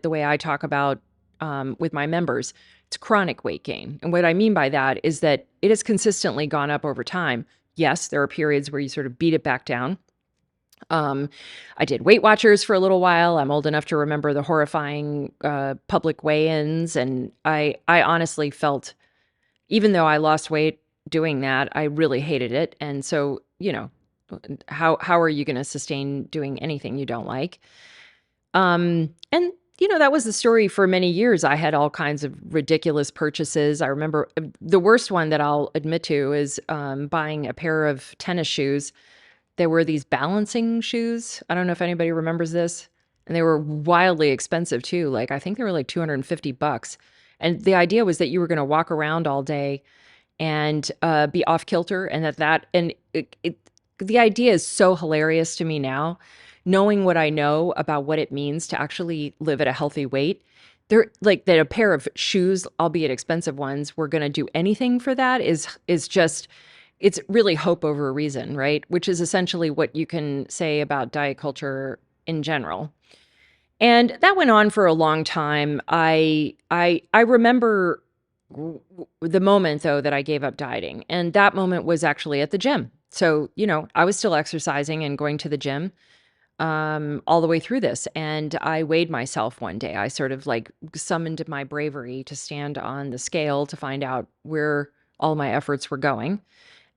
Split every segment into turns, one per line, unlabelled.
the way I talk about with my members, it's chronic weight gain. And what I mean by that is that it has consistently gone up over time. Yes, there are periods where you sort of beat it back down. Um, I did Weight Watchers for a little while. I'm old enough to remember the horrifying public weigh-ins, and I honestly felt, even though I lost weight doing that, I really hated it. And so, how are you going to sustain doing anything you don't like? And that was the story for many years. I had all kinds of ridiculous purchases. I remember the worst one that I'll admit to is buying a pair of tennis shoes. There were these balancing shoes. I don't know if anybody remembers this. And they were wildly expensive too. Like I think they were like $250. And the idea was that you were going to walk around all day and be off kilter, and the idea is so hilarious to me now, knowing what I know about what it means to actually live at a healthy weight. They're like that a pair of shoes, albeit expensive ones, we're going to do anything for that is just, it's really hope over reason, right? Which is essentially what you can say about diet culture in general. And that went on for a long time. I remember the moment though that I gave up dieting, and that moment was actually at the gym. So, I was still exercising and going to the gym all the way through this. And I weighed myself one day. I sort of like summoned my bravery to stand on the scale to find out where all my efforts were going.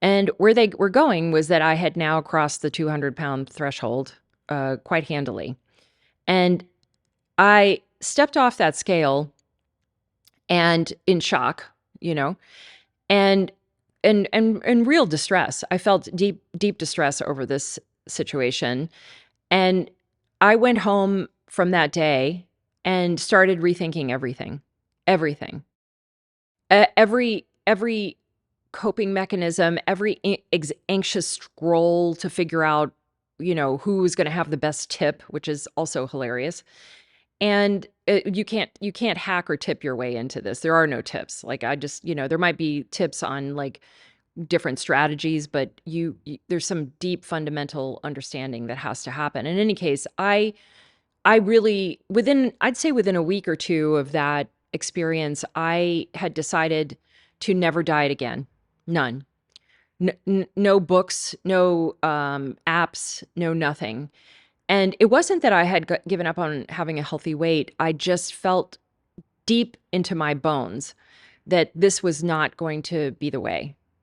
And where they were going was that I had now crossed the 200-pound threshold quite handily. And I stepped off that scale and in shock, you know, and and real distress. I felt deep distress over this situation. And I went home from that day and started rethinking everything. Everything. Every coping mechanism, every anxious scroll to figure out, who was going to have the best tip, which is also hilarious. And you can't hack or tip your way into this. There are no tips. Like I just, there might be tips on like different strategies, but there's some deep fundamental understanding that has to happen. In any case, I really I'd say within a week or two of that experience, I had decided to never diet again. None. No books, no apps, no nothing. And it wasn't that I had given up on having a healthy weight. I just felt deep into my bones that this was not going to be the way.